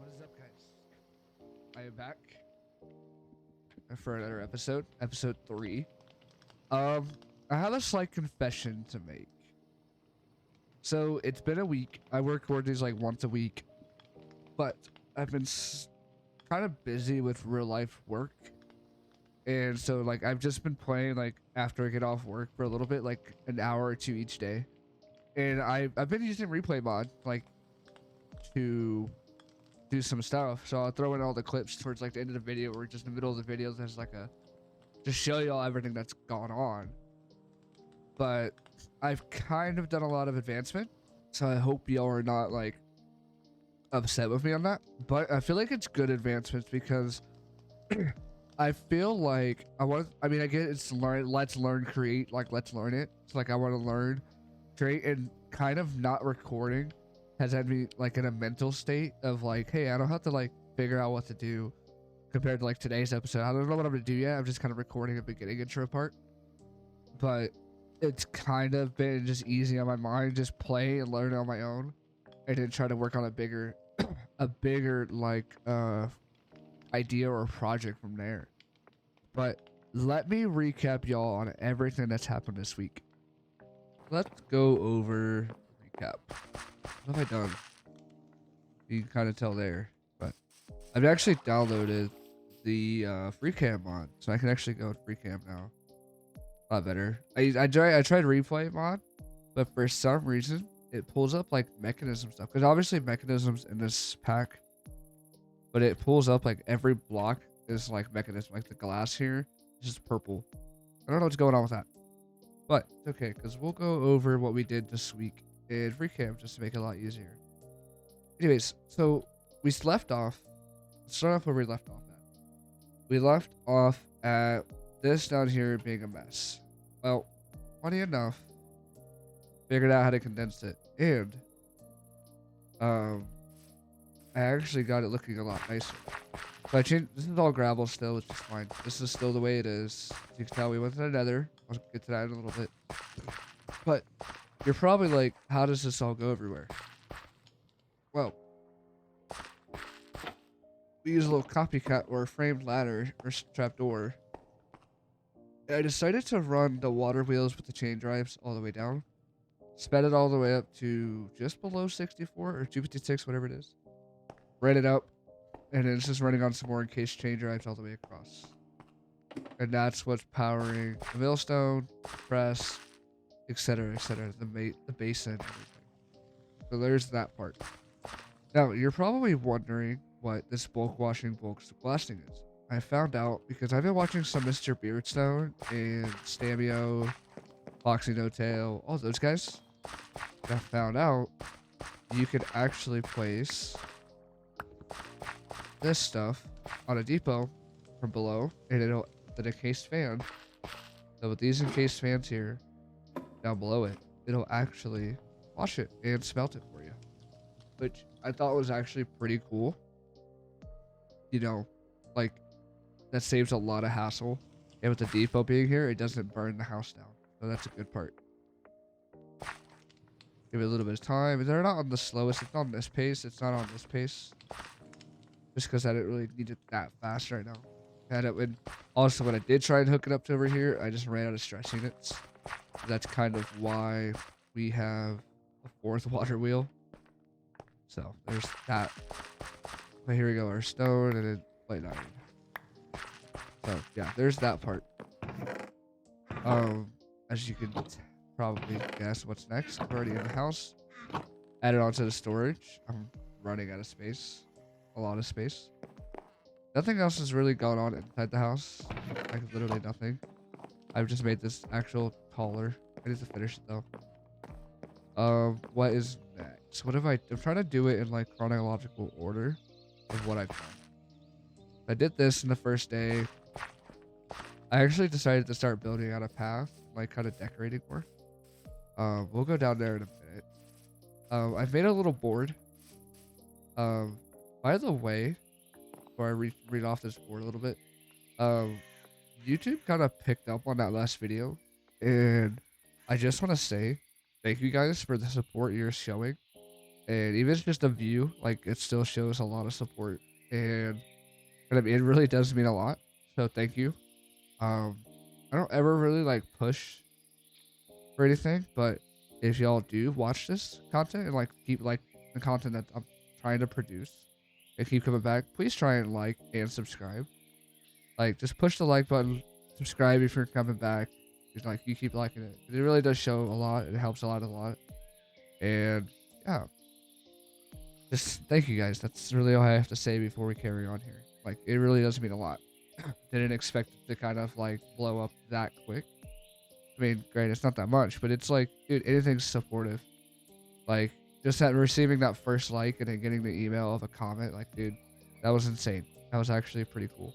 What is up, guys? I am back for another episode 3. Um, I have a slight confession to make. So it's been a week. I record these like once a week, but I've been kind of busy with real life work, and so like I've just been playing like after I get off work for a little bit, like an hour or two each day, and I've been using replay mod like to do some stuff. So I'll throw in all the clips towards like the end of the video or just in the middle of the video. There's like a just show y'all everything that's gone on. But I've kind of done a lot of advancement, so I hope y'all are not like upset with me on that. But I feel like it's good advancements because I feel like I mean, I get it's let's learn, create, like let's learn it. It's like I want to learn, create, and kind of not recording has had me like in a mental state of like, hey, I don't have to like figure out what to do compared to like today's episode. I don't know what I'm gonna do yet. I'm just kind of recording a beginning intro part, but it's kind of been just easy on my mind, just play and learn on my own, and then try to work on a bigger, a bigger like idea or project from there. But let me recap y'all on everything that's happened this week. Let's go over recap. What have I done? You can kind of tell there, but I've actually downloaded the free cam mod, so I can actually go with free cam now. A lot better. I tried replay mod, but for some reason it pulls up like mechanism stuff, because obviously mechanisms in this pack, but it pulls up like every block is like mechanism, like the glass here is just purple. I don't know what's going on with that, but it's okay because we'll go over what we did this week in free cam just to make it a lot easier. Anyways, so we left off. Let's start off where we left off at. We left off at this down here being a mess. Well, funny enough, figured out how to condense it, and I actually got it looking a lot nicer. So I changed. This is all gravel still, which is fine. This is still the way it is. As you can tell, we went to the nether. I'll get to that in a little bit. But you're probably like, how does this all go everywhere? Well, we use a little copycat or a framed ladder or trapdoor. I decided to run the water wheels with the chain drives all the way down. Sped it all the way up to just below 64 or 256, whatever it is. Ran it up, and then it's just running on some more encased chain drives all the way across. And that's what's powering the millstone, press, etc., the basin, everything. So there's that part. Now, you're probably wondering what this bulk washing, bulk blasting is. I found out because I've been watching some Mr. Beardstone and Stamio, Foxy No Tail, all those guys. I found out you could actually place this stuff on a depot from below, and it'll an encased fan. So with these encased fans here, down below it, it'll actually wash it and smelt it for you, which I thought was actually pretty cool. You know, like that saves a lot of hassle, and with the depot being here, it doesn't burn the house down, so that's a good part. Give it a little bit of time. They're not on the slowest. It's on this pace. It's not on this pace. Just because I didn't really need it that fast right now. And also when I did try and hook it up to over here, I just ran out of stress units. That's kind of why we have a fourth water wheel. So there's that. But here we go, our stone and then plate iron. So yeah, there's that part. As you can probably guess what's next. We're already in the house. Added onto the storage. I'm running out of space. A lot of space. Nothing else has really gone on inside the house. Like literally nothing. I've just made this actual taller. I need to finish it though. What is next? What have I'm trying to do it in like chronological order of what I've done. I did this in the first day. I actually decided to start building out a path, like kind of decorating more. We'll go down there in a minute. I've made a little board. By the way, before I read off this board a little bit, YouTube kind of picked up on that last video, and I just want to say thank you guys for the support you're showing. and even if it's just a view, like it still shows a lot of support, and I mean, it really does mean a lot. So thank you. Um, I don't ever really like push or anything, but if y'all do watch this content and like keep like the content that I'm trying to produce and keep coming back, please try and like and subscribe. Like just push the like button, subscribe if you're coming back. It's like you keep liking it. It really does show a lot. It helps a lot. And yeah, just thank you guys. That's really all I have to say before we carry on here. Like it really does mean a lot. Didn't expect it to kind of like blow up that quick. I mean, great, it's not that much, but it's like, dude, anything's supportive. Like, just that receiving that first like and then getting the email of a comment, like, dude, that was insane. That was actually pretty cool.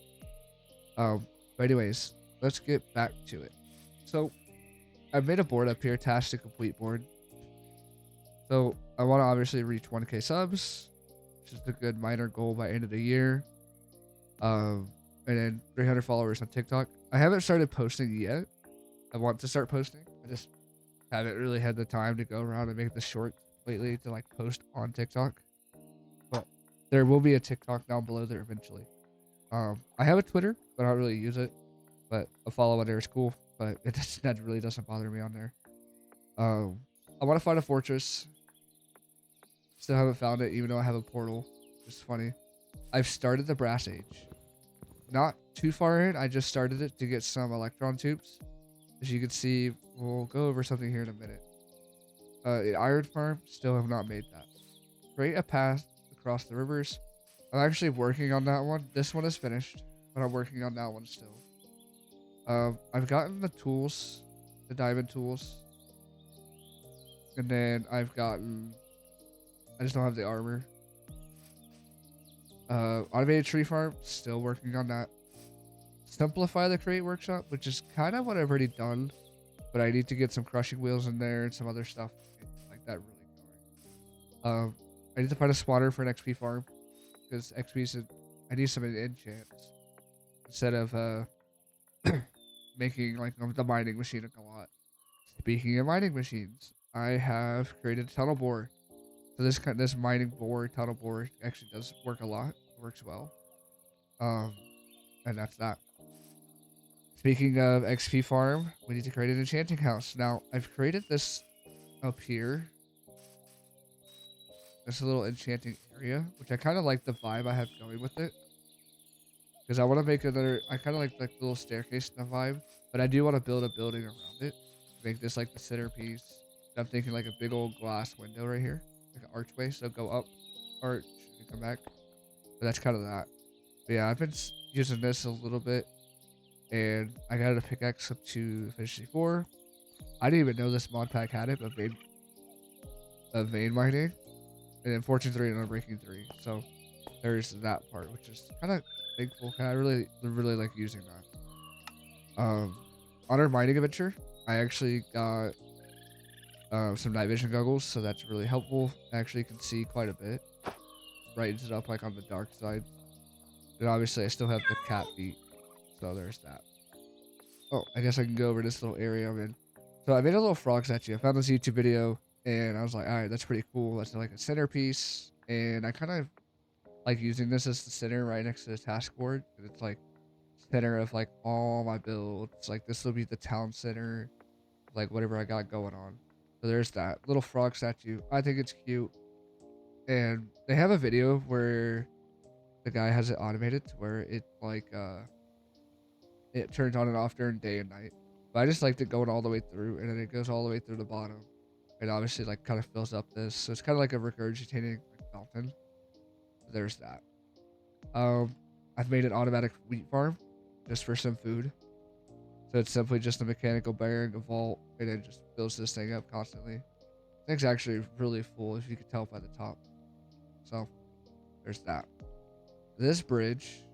But anyways, let's get back to it. So, I made a board up here, task to complete board. So, I want to obviously reach 1K subs, which is a good minor goal by end of the year. And then 300 followers on TikTok. I haven't started posting yet. I want to start posting. I just haven't really had the time to go around and make the short lately to like post on TikTok. But there will be a TikTok down below there eventually. I have a Twitter, but I don't really use it. But a follow on there is cool. But that really doesn't bother me on there. I want to find a fortress. Still haven't found it, even though I have a portal. It's funny. I've started the Brass Age. Not too far in. I just started it to get some electron tubes. As you can see, we'll go over something here in a minute. The iron farm, still have not made that. Create a path across the rivers. I'm actually working on that one. This one is finished, but I'm working on that one still. I've gotten the tools, the diamond tools. And then I just don't have the armor. Automated tree farm, still working on that. Simplify the create workshop, which is kind of what I've already done, but I need to get some crushing wheels in there and some other stuff like that really going. I need to find a spawner for an XP farm because I need some enchants instead of making like the mining machine a lot. Speaking of mining machines, I have created a tunnel bore. So this mining bore, tunnel bore actually does work a lot. It works well. And that's that. Speaking of XP farm, we need to create an enchanting house. Now, I've created this up here. This little enchanting area, which I kind of like the vibe I have going with it. Because I want to make I kind of like the little staircase in the vibe, but I do want to build a building around it. Make this like the centerpiece. I'm thinking like a big old glass window right here, like an archway. So go up, arch, and come back. But that's kind of that. But yeah, I've been using this a little bit. And I got a pickaxe up to efficiency 4. I didn't even know this mod pack had it, but vein mining. And then fortune 3 and unbreaking 3. So there's that part, which is kind of thankful. I really like using that. On our mining adventure, I actually got some night vision goggles, so that's really helpful. I actually can see quite a bit. Brightens it up like on the dark side. And obviously I still have the cat feet. So there's that. Oh, I guess I can go over this little area I'm in. So I made a little frog statue. I found this YouTube video and I was like, all right, that's pretty cool. That's like a centerpiece. And I kind of like using this as the center right next to the task board. And it's like center of like all my builds. Like this will be the town center, like whatever I got going on. So there's that little frog statue. I think it's cute. And they have a video where the guy has it automated to where it like it turns on and off during day and night. But I just liked it going all the way through, and then it goes all the way through the bottom. And obviously, like, kind of fills up this. So it's kind of like a regurgitating like, fountain. There's that. I've made an automatic wheat farm just for some food. So it's simply just a mechanical bearing, a vault, and it just fills this thing up constantly. Thing's actually really full, if you could tell by the top. So there's that. This bridge.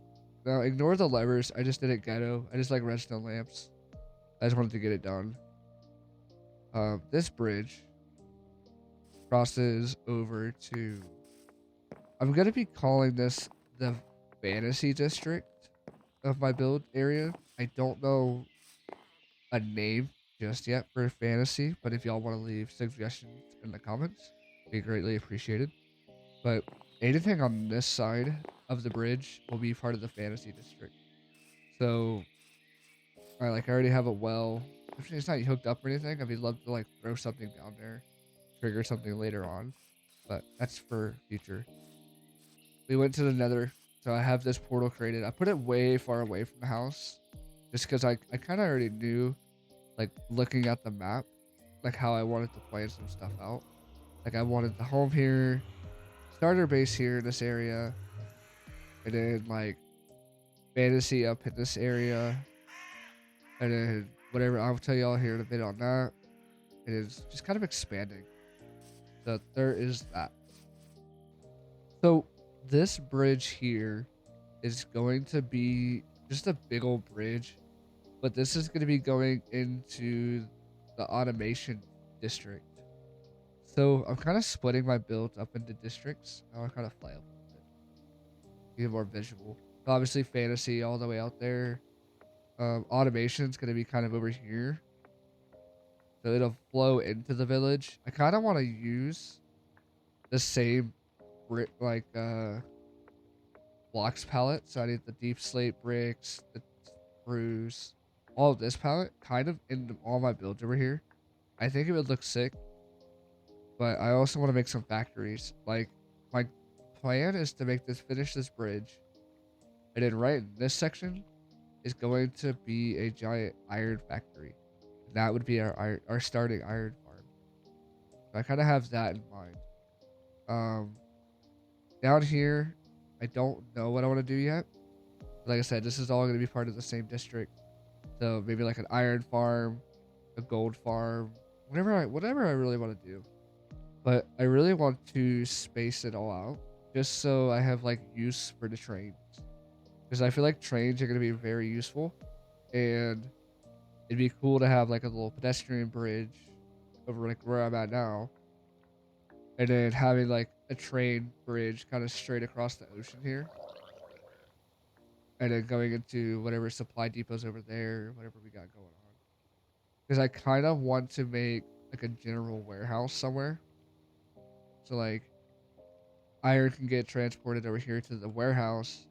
Now, ignore the levers. I just did it ghetto. I just like redstone lamps. I just wanted to get it done. This bridge crosses over to... I'm going to be calling this the fantasy district of my build area. I don't know a name just yet for fantasy, but if y'all want to leave suggestions in the comments, be greatly appreciated. But anything on this side of the bridge will be part of the fantasy district. So I already have a well. If it's not hooked up or anything, I'd love to like throw something down there, trigger something later on. But that's for future. We went to the nether, so I have this portal created. I put it way far away from the house, just because I kind of already knew, like looking at the map, like how I wanted to plan some stuff out. Like I wanted the home here, starter base here in this area, and then like fantasy up in this area, and then whatever I'll tell y'all here in a bit on that. It is just kind of expanding. So there is that. So this bridge here is going to be just a big old bridge, but this is going to be going into the automation district. So I'm kind of splitting my build up into districts. I'll kind of fly up a little bit, get more visual. Obviously fantasy all the way out there. Automation is going to be kind of over here. So it'll flow into the village. I kind of want to use the same like blocks palette. So I need the deep slate bricks, the spruce, all of this palette kind of in all my builds over here. I think it would look sick, but I also want to make some factories. Like my plan is to finish this bridge, and then right in this section is going to be a giant iron factory. That would be our starting iron farm. So I kind of have that in mind. Down here, I don't know what I want to do yet. Like I said, this is all going to be part of the same district. So maybe like an iron farm, a gold farm, whatever I really want to do. But I really want to space it all out just so I have like use for the trains. Because I feel like trains are going to be very useful, and it'd be cool to have like a little pedestrian bridge over like where I'm at now, and then having like a train bridge kind of straight across the ocean here, and then going into whatever supply depots over there, whatever we got going on. Because I kind of want to make like a general warehouse somewhere, so like iron can get transported over here to the warehouse,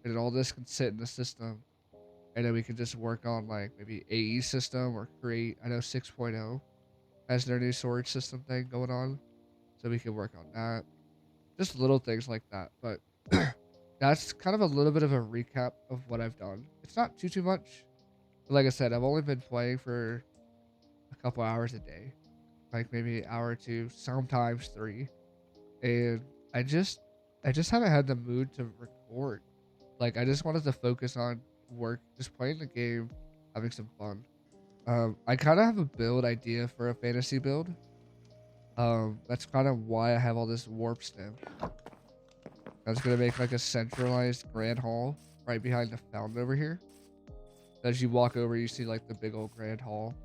and then all this can sit in the system, and then we can just work on like maybe AE system or create. I know 6.0 has their new storage system thing going on, so we can work on that. Just little things like that. But that's kind of a little bit of a recap of what I've done. It's not too much. But like I said, I've only been playing for a couple hours a day, like maybe an hour or two, sometimes 3, and I just haven't had the mood to record. Like I just wanted to focus on work, just playing the game, having some fun. I kind of have a build idea for a fantasy build. That's kind of why I have all this warp stem. I was gonna make like a centralized grand hall right behind the fountain over here. As you walk over, you see like the big old grand hall,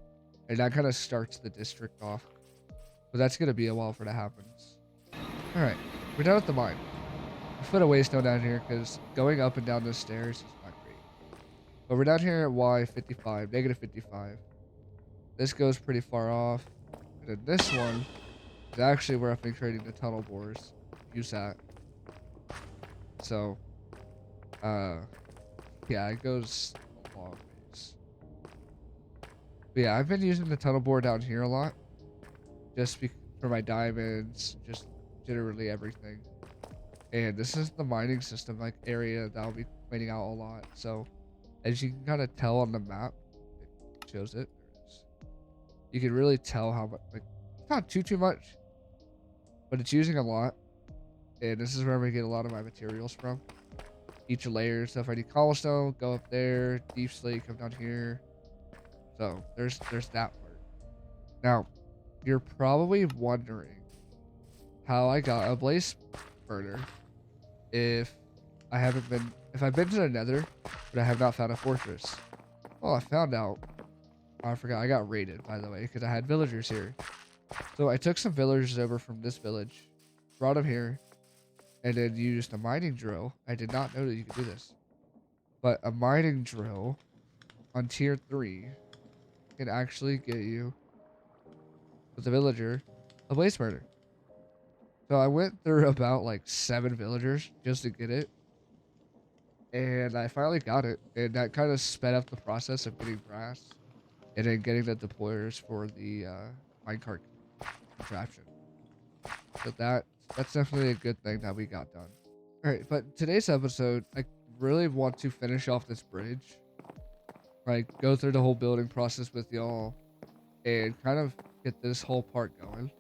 and that kind of starts the district off. But that's gonna be a while for that happens. All right, we're down at the mine. I put a waystone down here because going up and down the stairs is not great. But we're down here at Y55, -55. This goes pretty far off. And then this one is actually where I've been creating the tunnel bores. Use that. So, yeah, it goes a long ways. But yeah, I've been using the tunnel bore down here a lot. Just for my diamonds, just generally everything. And this is the mining system like area that I'll be cleaning out a lot. So as you can kind of tell on the map, it shows it. You can really tell how much, like, not too much, but it's using a lot. And this is where we get a lot of my materials from. Each layer. So if I need cobblestone, go up there. Deep slate, come down here. So there's that part. Now, you're probably wondering how I got a blaze burner if I've been to the nether, but I have not found a fortress. Oh, I found out. Oh, I forgot. I got raided, by the way, because I had villagers here. So I took some villagers over from this village, brought them here, and then used a mining drill. I did not know that you could do this. But a mining drill on tier 3 can actually get you, with a villager, a blaze burner. So I went through about like 7 villagers just to get it, and I finally got it, and that kind of sped up the process of getting brass, and then getting the deployers for the minecart contraption. So that's definitely a good thing that we got done. All right, but today's episode, I really want to finish off this bridge, like go through the whole building process with y'all, and kind of get this whole part going,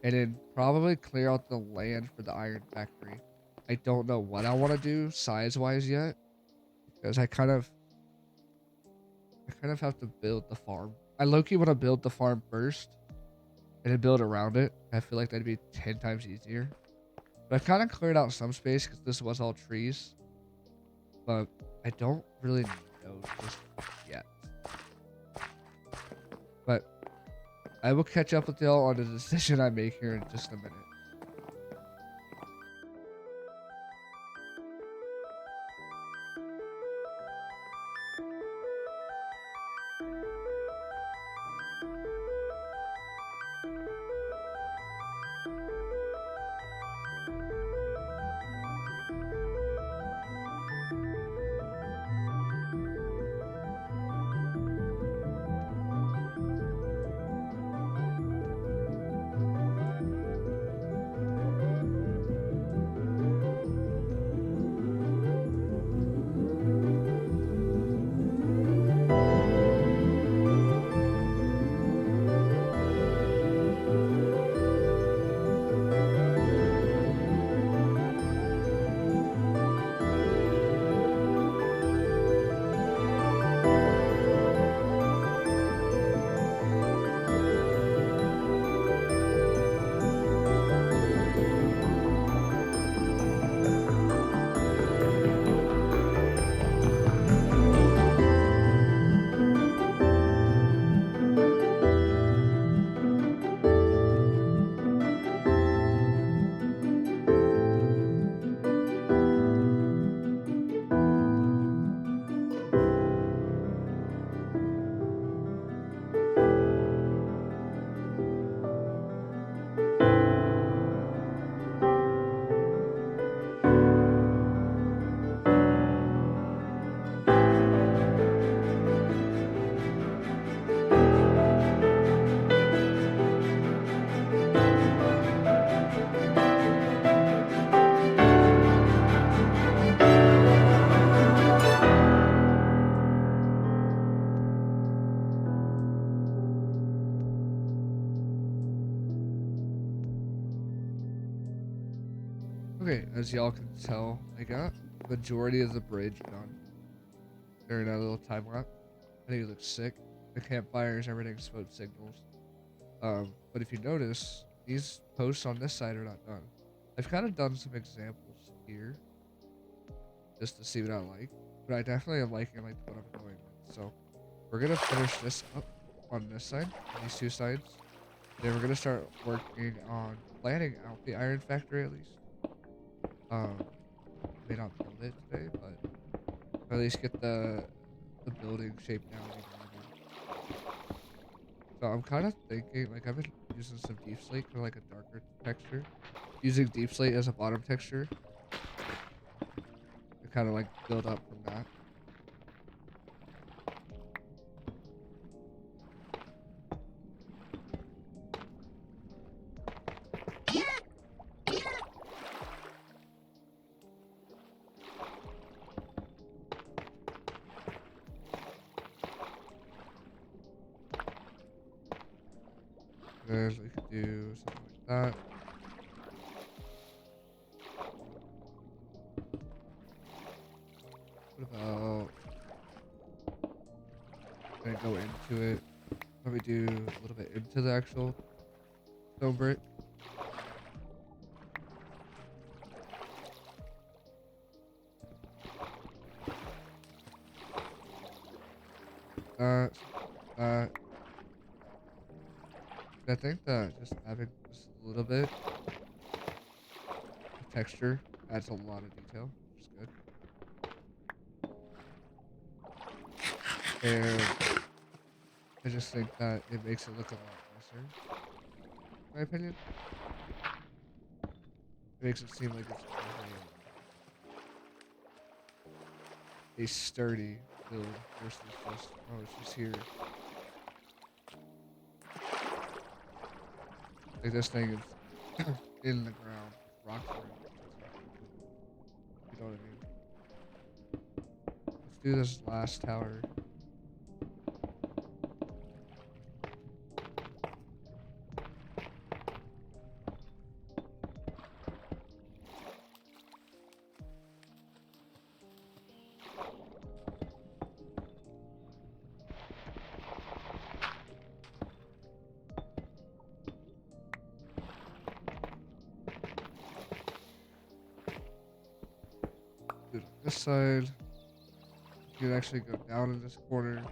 and then probably clear out the land for the iron factory. I don't know what I want to do size-wise yet, because I kind of have to build the farm. I low-key want to build the farm first, and then build around it. I feel like that'd be 10 times easier. But I kind of cleared out some space because this was all trees. But I don't really know just yet. But I will catch up with y'all on the decision I make here in just a minute. Okay, as y'all can tell, I got majority of the bridge done during that little time lapse. I think it looks sick. The campfires, everything, smoke signals. But if you notice, these posts on this side are not done. I've kind of done some examples here just to see what I like, but I definitely am liking like what I'm going with. So we're gonna finish this up on this side, these two sides. Then we're gonna start working on planning out the iron factory at least. Um, may not build it today, but at least get the building shaped down even more. So I'm kind of thinking, like I've been using some deep slate for like a darker texture, using deep slate as a bottom texture to kind of like build up from that. Then we could do something like that. What about gonna go into it? Let me do a little bit into the actual stone brick. Uh, uh, I think that just having just a little bit of texture adds a lot of detail, which is good. And I just think that it makes it look a lot nicer, in my opinion. It makes it seem like it's a sturdy build versus just, oh, it's just here. Like this thing is in the ground, rocks around it. You know what I mean? Let's do this last tower. Do it on this side. You can actually go down in this corner.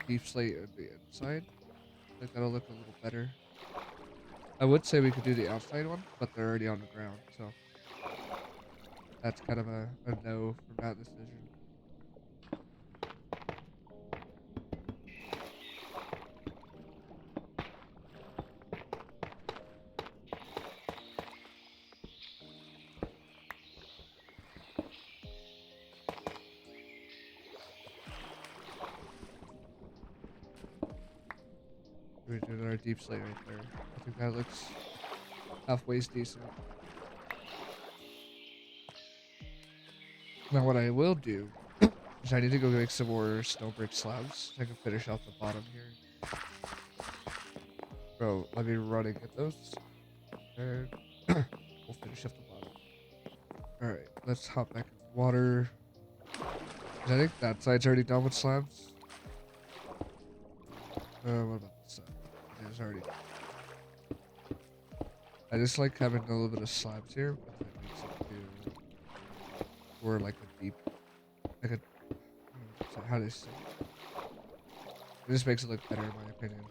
Deep slate on the inside. I think that'll look a little better. I would say we could do the outside one, but they're already on the ground, so that's kind of a no from that decision. We do another deep slate right there. I think that looks halfway decent. Now what I will do is I need to go make some more snow brick slabs so I can finish out the bottom here. Bro, let me run and get those. And we'll finish up the bottom. Alright, let's hop back in the water. I think that side's already done with slabs. What about this side? It is already done. I just like having a little bit of slabs here because it makes it feel or like a deep, like a, how do you say it? It just makes it look better in my opinion.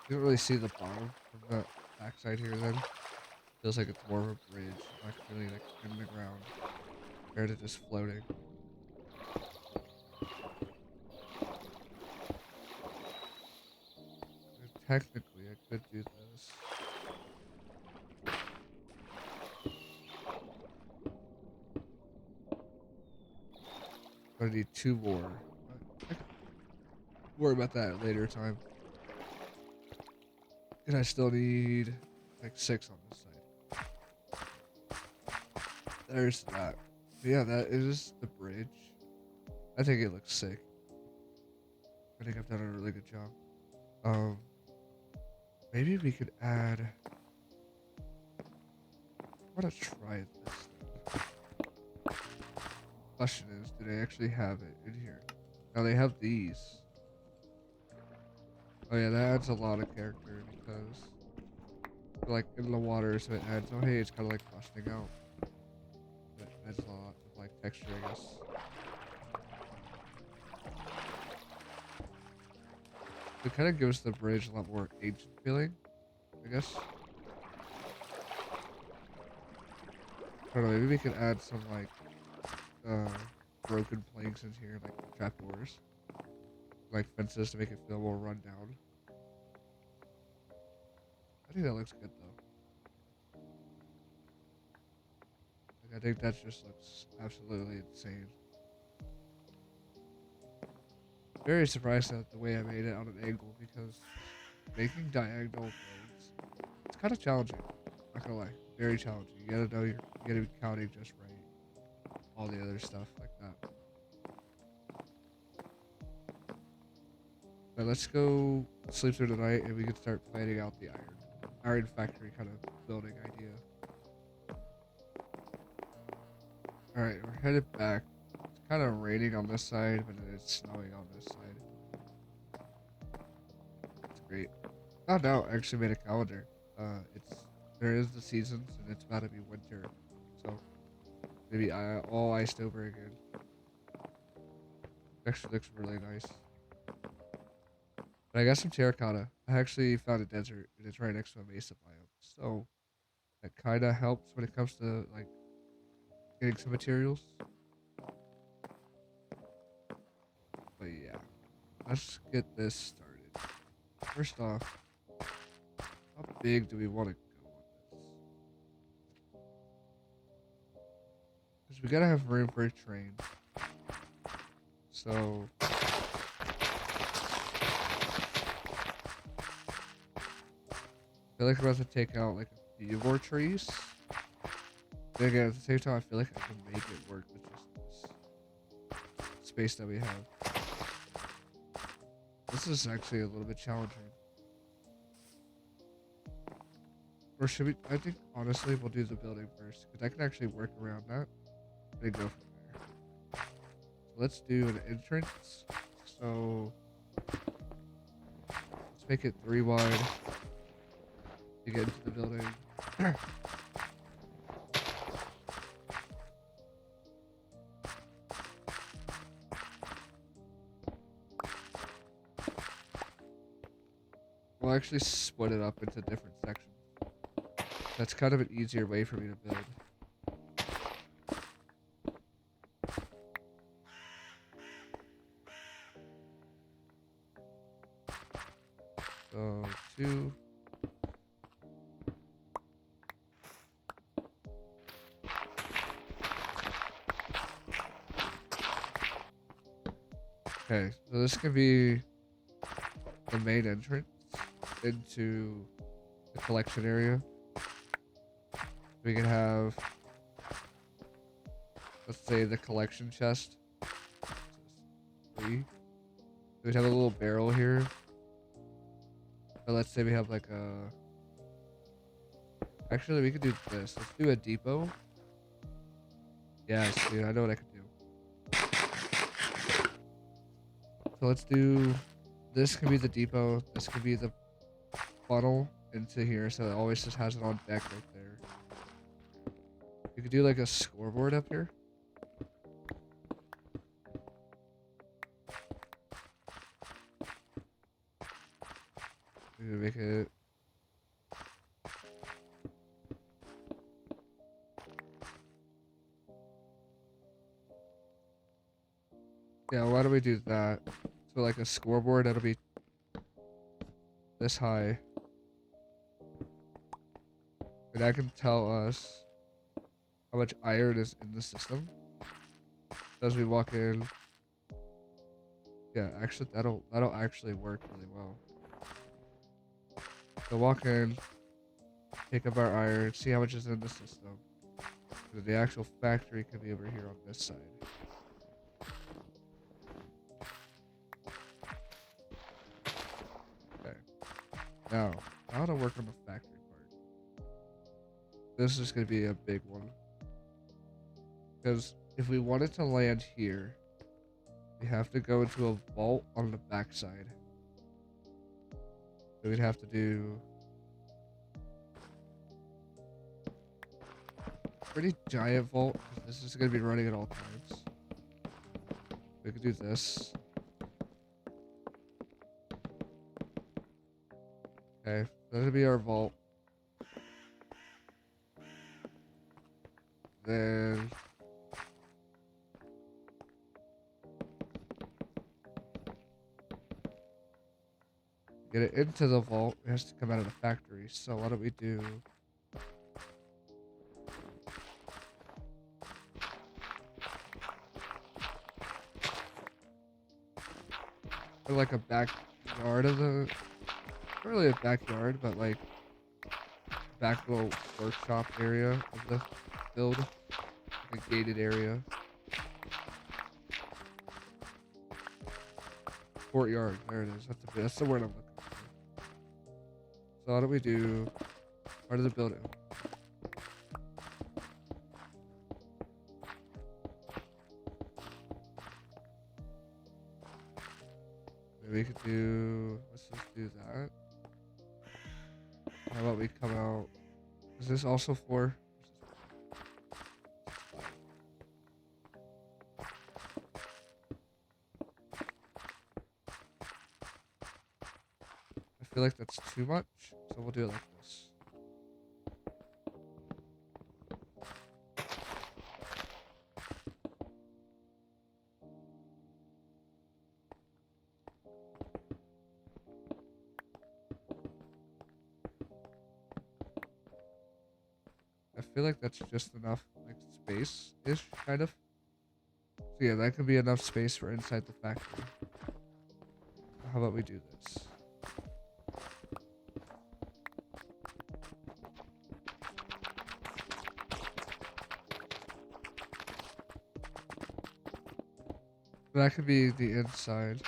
You don't really see the bottom from the backside here then. Feels like it's more of a bridge, not really like in the ground, compared to just floating. And technically, I could do this. I'm gonna need 2 more. I could worry about that at a later time. And I still need like 6 on this side. There's that. But yeah, that is the bridge. I think it looks sick. I think I've done a really good job. Maybe we could add. I want to try this. Question is, do they actually have it in here? Now they have these. Oh yeah, that adds a lot of character because they're like in the water, so it adds. Oh hey, it's kind of like rusting out. That adds a lot of like texture, I guess. It kind of gives the bridge a lot more ancient feeling, I guess. I don't know, maybe we could add some like broken planks in here, like trapdoors, like fences to make it feel more run down. I think that looks good though. Like, I think that just looks absolutely insane. Very surprised at the way I made it on an angle because making diagonal builds, it's kind of challenging. Not gonna lie, very challenging. You gotta know you gotta be counting just right. All the other stuff like that. But let's go sleep through the night and we can start planning out the iron factory kind of building idea. Alright, we're headed back. It's kind of raining on this side, but it's snowing on this side. It's great. Oh no, I actually made a calendar. There is the seasons and it's about to be winter. So maybe all iced over again. Actually looks really nice. But I got some terracotta. I actually found a desert and it's right next to a mesa biome. So that kind of helps when it comes to like getting some materials. But yeah, let's get this started. First off, how big do we want to go on Because we gotta have room for a train. So I feel like we're about to take out like a few more trees. But again, at the same time, I feel like I can make it work with just this space that we have. This is actually a little bit challenging. Or should we? I think honestly we'll do the building first because I can actually work around that and go from there. So let's do an entrance. So let's make it 3 wide to get into the building. We'll actually split it up into different sections. That's kind of an easier way for me to build. So 2. Okay, so this could be the main entrance into the collection area. We can have, let's say, the collection chest. 3. We'd have a little barrel here. But let's say we have like a... Actually, we could do this. Let's do a depot. Yes, dude, I know what I could do. So let's do... This could be the depot. This could be the funnel into here, so it always just has it on deck right there. We could do like a scoreboard up here. We could make it... Yeah, why don't we do that? So like a scoreboard, that'll be this high. And that can tell us how much iron is in the system. As we walk in. Yeah, actually that'll actually work really well. So walk in, pick up our iron, see how much is in the system. So the actual factory can be over here on this side. Okay. Now to work on the factory part. This is gonna be a big one. Because if we wanted to land here, we have to go into a vault on the backside. So we'd have to do a pretty giant vault, because this is going to be running at all times. We could do this. Okay, that'll be our vault. Then get it into the vault. It has to come out of the factory. So why don't we do... like a backyard of the... Not really a backyard, but like back little workshop area of the build. Like a gated area. Courtyard. There it is. That's the word I'm looking for. So how do we do part of the building? Maybe we could do... Let's just do that. How about we come out... Is this also 4? I feel like that's too much, so we'll do it like this. I feel like that's just enough like space-ish, kind of. So yeah, that could be enough space for inside the factory. How about we do this? That could be the inside.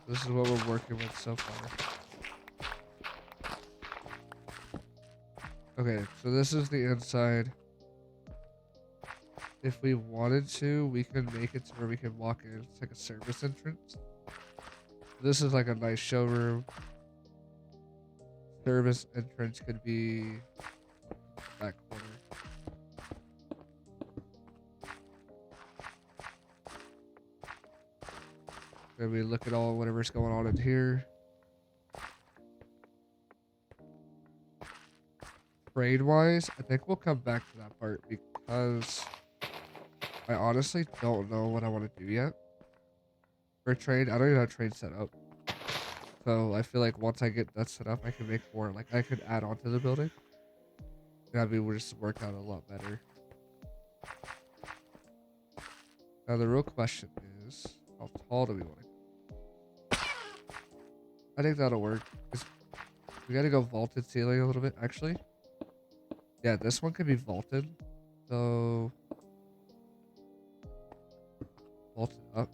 This is what we're working with so far. Okay, so this is the inside. If we wanted to, we can make it to where we can walk in. It's like a service entrance. This is like a nice showroom. Service entrance could be that corner. Then we look at all whatever's going on in here. Trade wise, I think we'll come back to that part because I honestly don't know what I want to do yet. For trade, I don't even have trade set up. So I feel like once I get that set up, I can make more. Like I could add on to the building. That'd be just work out a lot better. Now the real question is, how tall do we want to go? I think that'll work. We gotta go vaulted ceiling a little bit, actually. Yeah, this one could be vaulted. So vaulted up.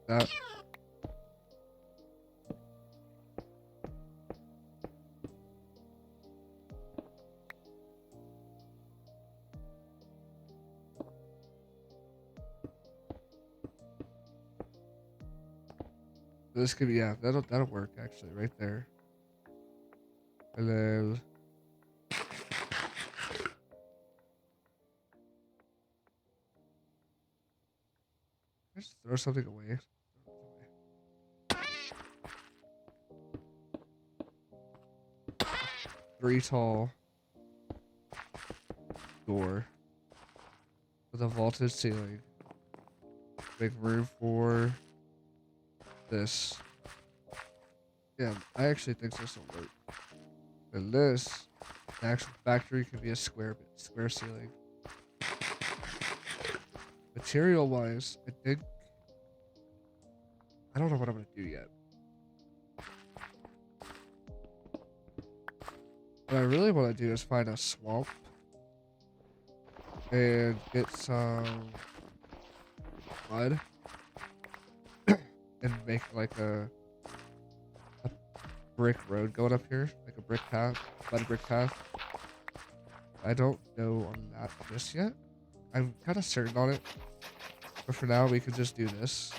That. This could be, yeah, that'll work actually right there. And then just throw something away. 3 tall door with a vaulted ceiling. Make room for this. Yeah, I actually think this will work. And this, the actual factory could be a square ceiling. Material wise, I don't know what I'm gonna do yet. What I really want to do is find a swamp and get some mud and make like a brick road going up here, like a brick path, mud brick path. I don't know on that just yet. I'm kind of certain on it, but for now we can just do this.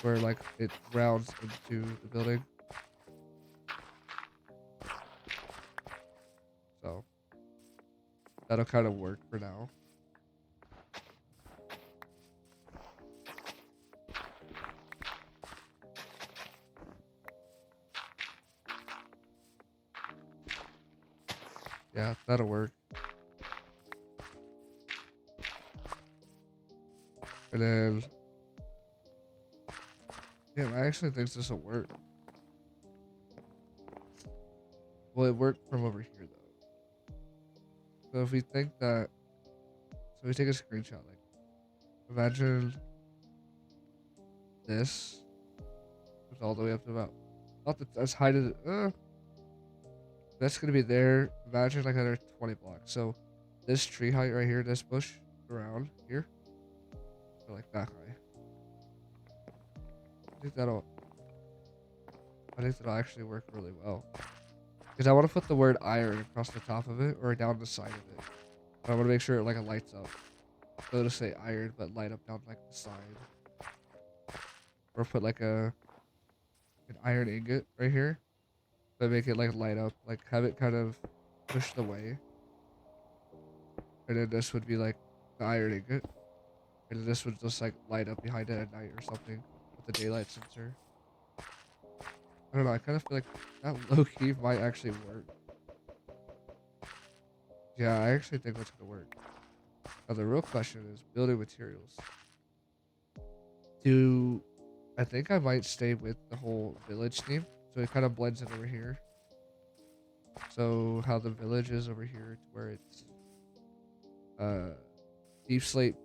Where like it rounds into the building. So that'll kind of work for now. Yeah, that'll work. And then yeah, I actually think this will work. Will it work from over here though? So if we think that, so we take a screenshot, like imagine this goes all the way up to about as high as that's gonna be there. Imagine like another 20 blocks. So this tree height right here, this bush around here, so like that high. I think that'll actually work really well. Because I want to put the word iron across the top of it or down the side of it. But I want to make sure it like lights up. So to say iron, but light up down like the side. Or put like an iron ingot right here. But make it like light up, like have it kind of pushed away. And then this would be like the iron ingot. And then this would just like light up behind it at night or something. The daylight sensor. I don't know, I kind of feel like that low-key might actually work. Yeah, I actually think that's gonna work. Now the real question is building materials. do. I think I might stay with the whole village theme, so it kind of blends in over here. So how the village is over here, to where it's deep slate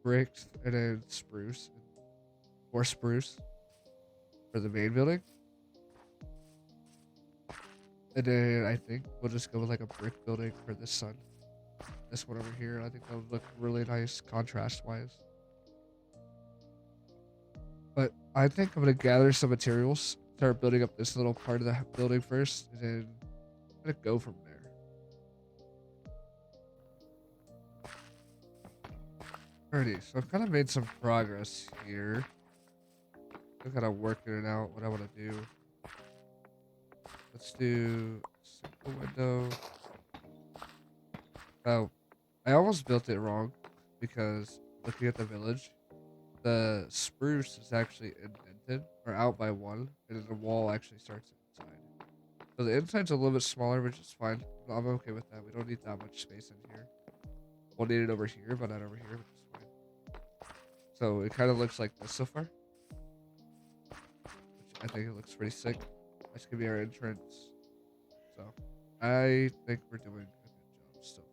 bricks and then spruce or spruce for the main building. And then I think we'll just go with like a brick building for this sun. This one over here, I think that would look really nice contrast wise. But I think I'm gonna gather some materials, start building up this little part of the building first, and then I'm gonna go from there. Alrighty, so I've kind of made some progress here. I'm kind of working it out what I want to do. Let's do simple window. Oh, I almost built it wrong because looking at the village, the spruce is actually indented or out by one, and then the wall actually starts inside. So the inside's a little bit smaller, which is fine. I'm okay with that. We don't need that much space in here. We'll need it over here, but not over here, which is fine. So it kind of looks like this so far, which I think it looks pretty sick. This could be our entrance. So I think we're doing a good job still.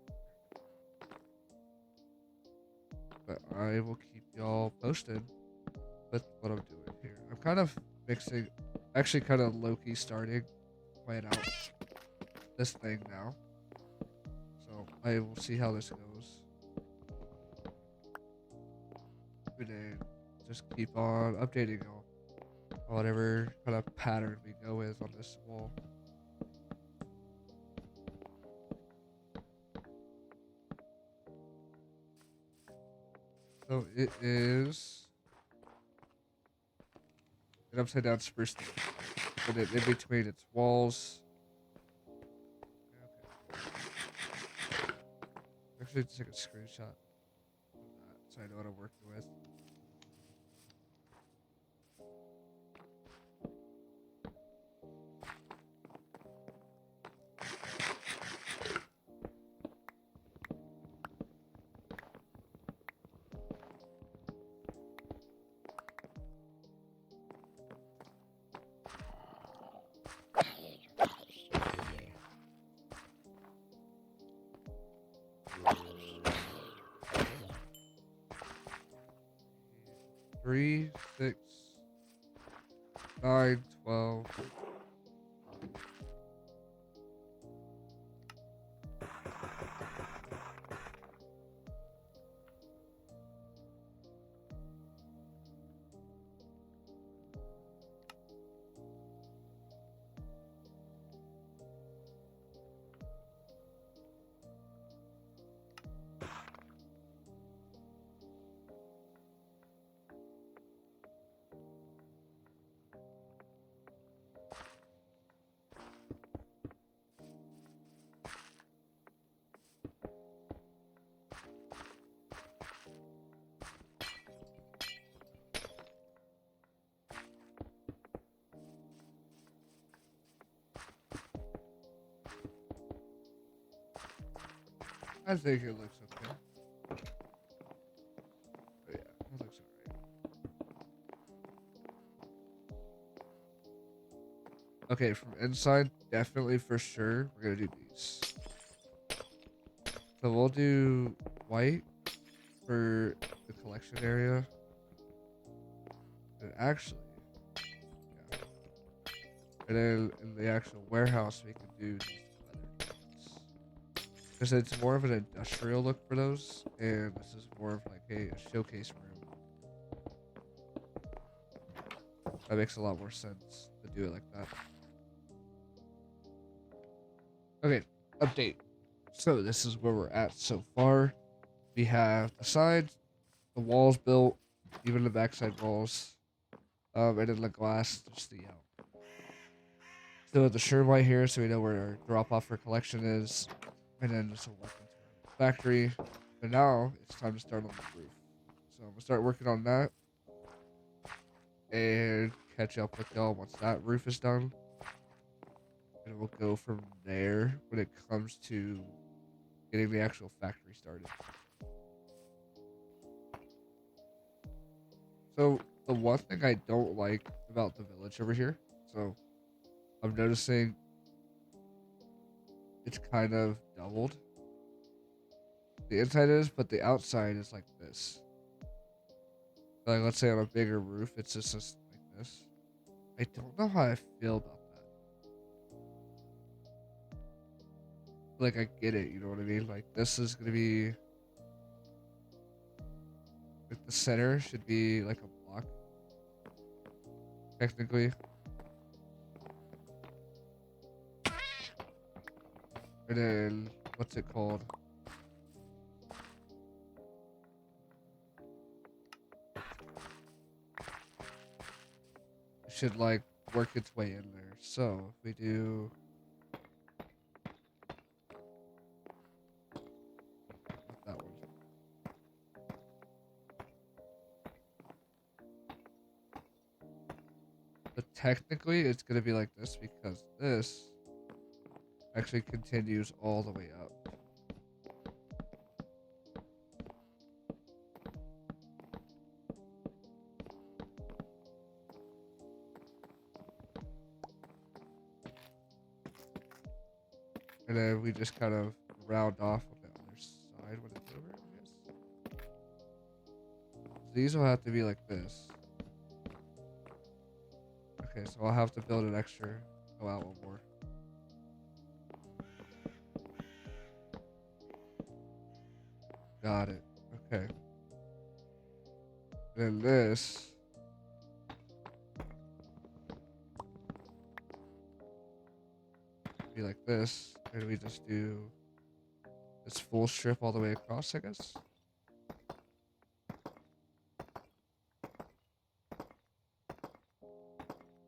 But I will keep y'all posted with what I'm doing here. I'm kind of mixing, actually kind of low-key starting, playing out this thing now. So I will see how this goes. And then just keep on updating y'all on whatever kind of pattern we go with on this wall. So it is an upside down spruce thing. But in between its walls. Okay. Actually, just take a screenshot of that so I know what I'm working with. Three, 6, 9, 12. I think it looks okay. Oh yeah, it looks alright. Okay, from inside, definitely for sure, we're gonna do these. So we'll do white for the collection area. And actually, yeah. And then in the actual warehouse, we can do these leather ones. Because it's more of an industrial look for those, and this is more of like a showcase room. That makes a lot more sense to do it like that. Okay, update. So this is where we're at so far. We have the sides, the walls built, even the backside walls, and then the glass, just the still have the sherm light here, so we know where our drop off for collection is, and then just work into our factory. But now it's time to start on the roof. So I'm gonna start working on that and catch up with y'all once that roof is done. And we'll go from there when it comes to getting the actual factory started. So the one thing I don't like about the village over here, so I'm noticing it's kind of doubled. The inside is, but the outside is like this. Like let's say on a bigger roof, it's just like this. I don't know how I feel about that. Like I get it, you know what I mean? Like this is gonna be like the center should be like a block, technically. And then what's it called? It should like work its way in there. So if we do not that one. But technically it's gonna be like this because this actually continues all the way up. And then we just kind of round off on the other side when it's over, I guess. These will have to be like this. Okay, so I'll have to build an extra, go out one more. Got it. Okay. Then this. Be like this. And we just do this full strip all the way across, I guess.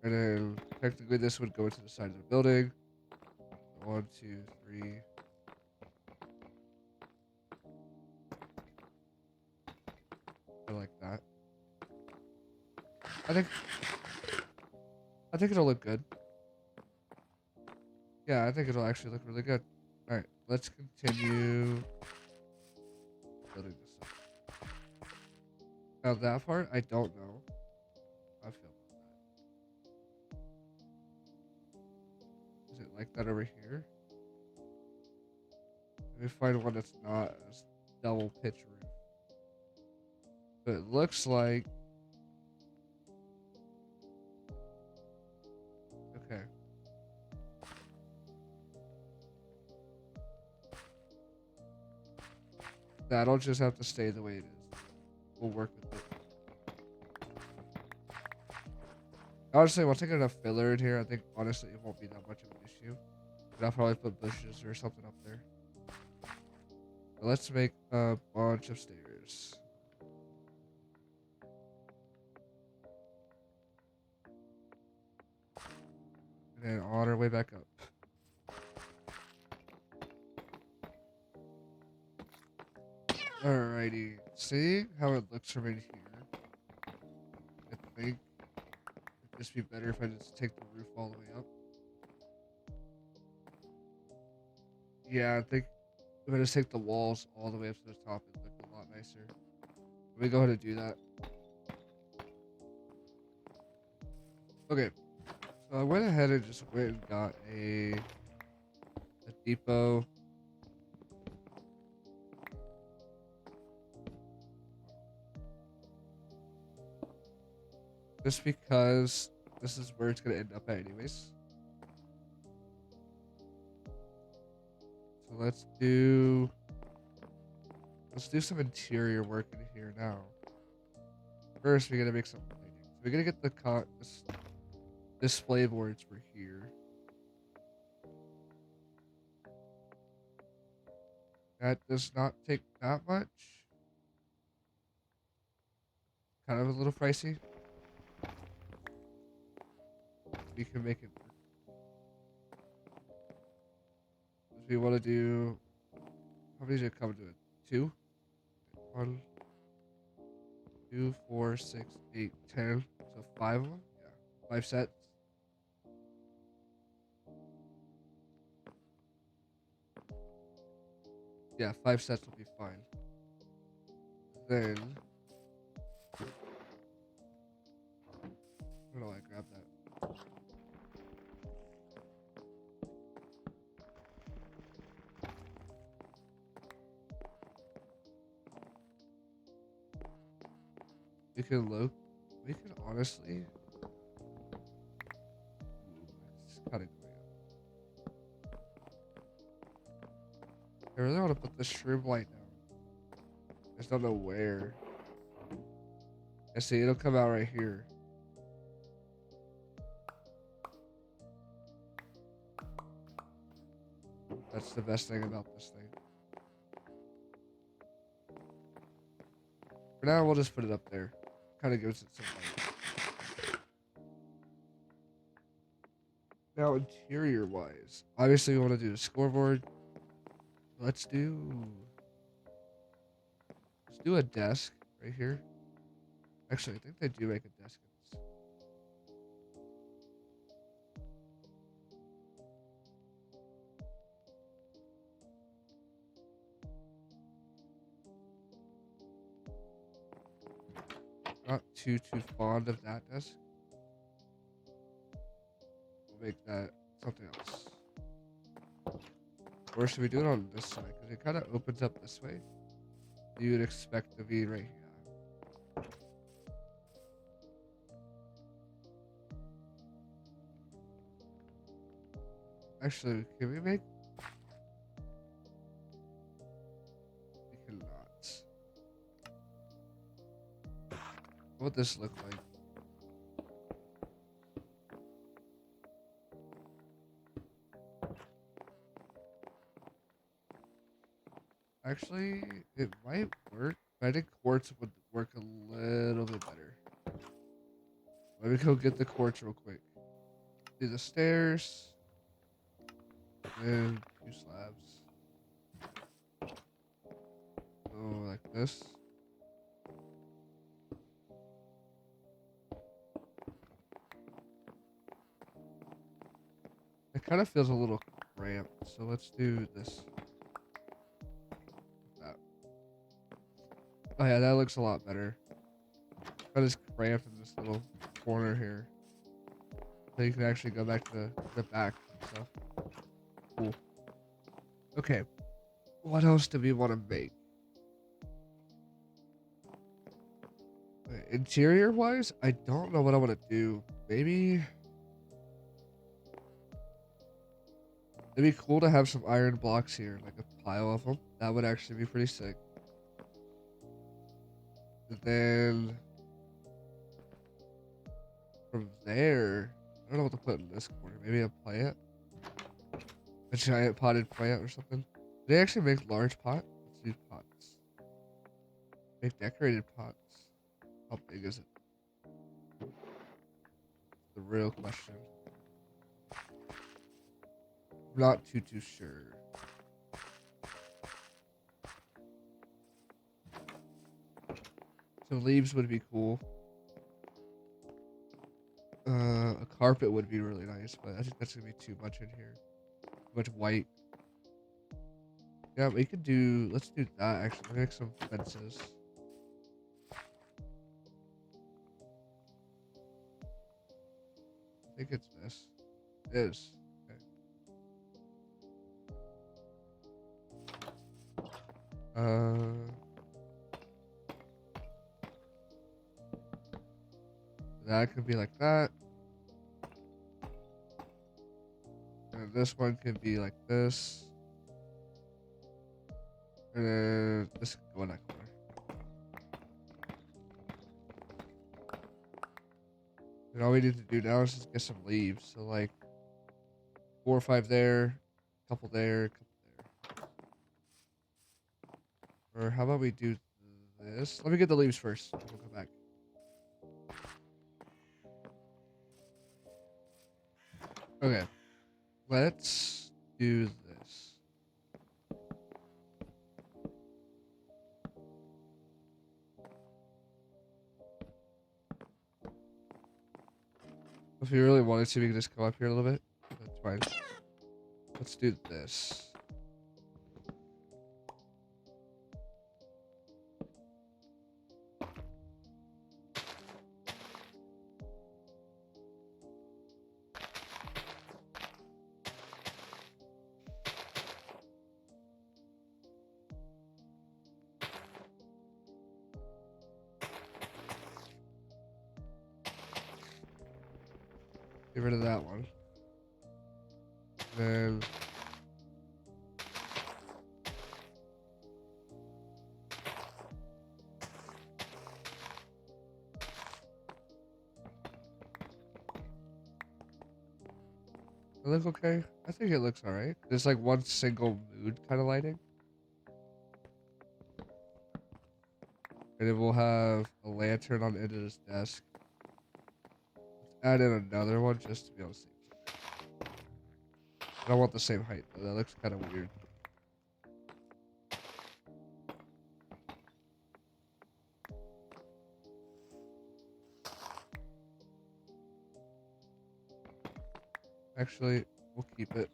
And then technically this would go into the side of the building. 1, 2, 3. I like that. I think it'll look good. Yeah, I think it'll actually look really good. Alright, let's continue building this up. Now that part, I don't know how I feel about that. Is it like that over here? Let me find one that's not a double pitch roof. But it looks like... Okay. That'll just have to stay the way it is. We'll work with it. Honestly, once I get enough filler in here, I think honestly it won't be that much of an issue. But I'll probably put bushes or something up there. But let's make a bunch of stairs. And then on our way back up. Alrighty, seeing how it looks from in here, I think it'd just be better if I just take the roof all the way up. Yeah, I think if I just take the walls all the way up to the top, it'd look a lot nicer. Let me go ahead and do that. Okay, so I went ahead and just went and got a depot. Just because this is where it's gonna end up at anyways. So let's do some interior work in here now. First, we gotta make some lighting. So we're gonna get the display boards for here. That does not take that much. Kind of a little pricey. We can make it work. We want to do. How many did it come to it? 2? 1, 2, 4, 6, 8, 10. So 5 of them? Yeah. 5 sets. Yeah, 5 sets will be fine. Then don't know why I grabbed that. We can honestly. It's kind of great. I really want to put the shroom light down. I just don't know where. I see it'll come out right here. That's the best thing about this thing. For now, we'll just put it up there. Kind of gives it some light. Now, interior-wise, obviously we want to do the scoreboard. Let's do a desk right here. Actually, I think they do make a desk in this. Not too fond of that desk. We'll make that something else. Or should we do it on this side? Because it kind of opens up this way. You would expect to be right here. Actually, can we make? We cannot. What would this look like? Actually, it might work, but I think quartz would work a little bit better. Let me go get the quartz real quick. Do the stairs. And 2 slabs. Oh, like this. It kind of feels a little cramped, so let's do this. That. Oh yeah, that looks a lot better. But it's cramped in this little corner here. So you can actually go back to the back and stuff. Cool. Okay. What else do we want to make? Interior wise, I don't know what I want to do. Maybe it'd be cool to have some iron blocks here, like a pile of them. That would actually be pretty sick. And then from there, I don't know what to put in this corner. Maybe a plant? A giant potted plant or something? Do they actually make large pots? Let's use pots. Make decorated pots. How big is it? The real question. I'm not too sure. Some leaves would be cool. A carpet would be really nice, but I think that's gonna be too much in here. Too much white. Yeah, we could do. Let's do that. Actually, make some fences. I think it's this. It is. Okay. That could be like that. And this one could be like this. And then this could go in that corner. And all we need to do now is just get some leaves. So like 4 or 5 there, a couple there, a couple there. Or how about we do this? Let me get the leaves first. We'll come back. Okay. Let's do this. If you really wanted to, we can just come up here a little bit. That's fine. Let's do this. Get rid of that one. Then it look okay? I think it looks alright. There's like one single mood kind of lighting. And then we'll have a lantern on the end of this desk. Let's add in another one just to be able to see. I don't want the same height though. That looks kind of weird. Actually, we'll keep it.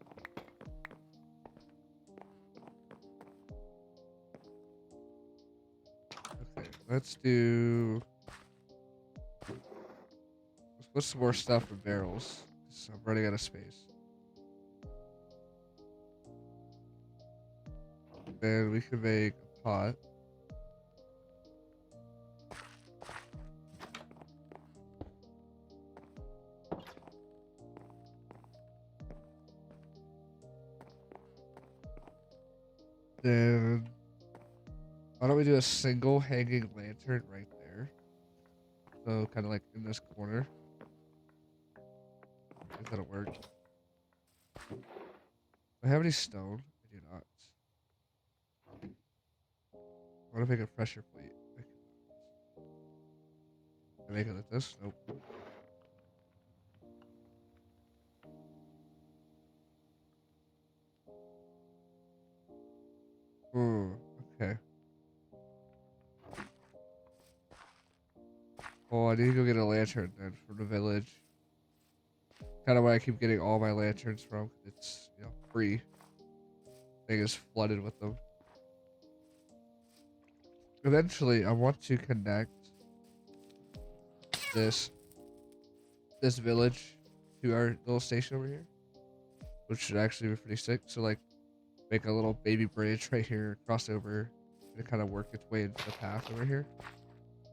Okay, let's put some more stuff in barrels. So I'm running out of space. Then we can make a pot. Then why don't we do a single hanging lantern right there? So kind of like in this corner. If that'll work. Do I have any stone? I do not. I want to make a pressure plate. Can I make it like this? Nope. Okay. Oh, I need to go get a lantern then from the village. Kind of where I keep getting all my lanterns from. It's, you know, free. Thing is flooded with them. Eventually, I want to connect this village to our little station over here, which should actually be pretty sick. So, like, make a little baby bridge right here, cross over, and kind of work its way into the path over here.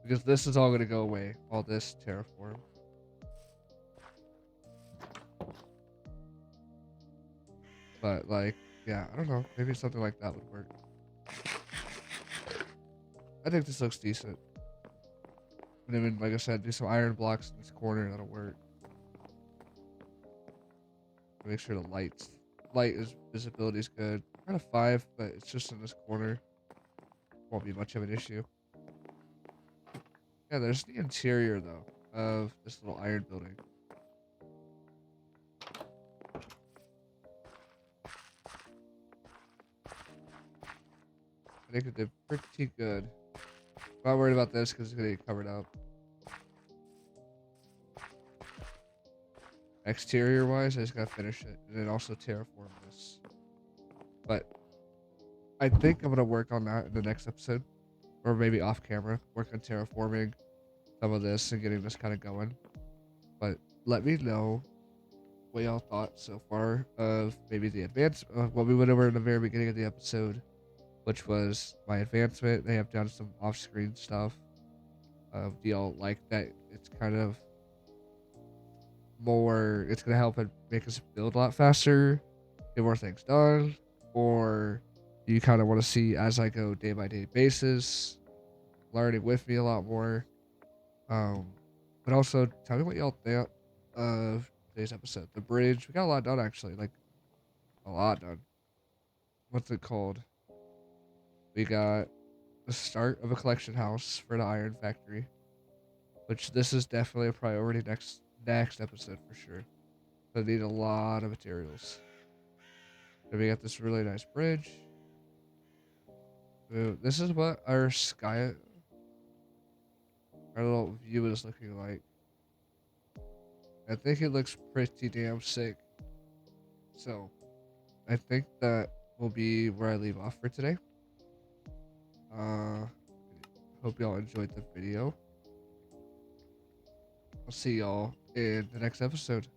Because this is all going to go away, all this terraform. But, like, yeah, I don't know. Maybe something like that would work. I think this looks decent. And even, like I said, do some iron blocks in this corner. That'll work. Make sure the visibility is good. Kind of 5, but it's just in this corner. Won't be much of an issue. Yeah, there's the interior though of this little iron building. I think it did pretty good. I'm not worried about this because it's gonna get covered up. Exterior wise, I just gotta finish it and then also terraform this. But I think I'm gonna work on that in the next episode, or maybe off camera, work on terraforming some of this and getting this kind of going. But let me know what y'all thought so far of maybe the what we went over in the very beginning of the episode, which was my advancement. They have done some off-screen stuff. Do y'all like that? It's kind of more, it's gonna help and make us build a lot faster, get more things done, or do you kind of want to see as I go day by day basis, learning with me a lot more? But also tell me what y'all think of today's episode. The bridge, we got a lot done actually, like a lot done. What's it called? We got the start of a collection house for the iron factory, which this is definitely a priority next episode for sure. I need a lot of materials. Then we got this really nice bridge. Ooh, this is what our little view is looking like. I think it looks pretty damn sick. So I think that will be where I leave off for today. Hope y'all enjoyed the video. I'll see y'all in the next episode.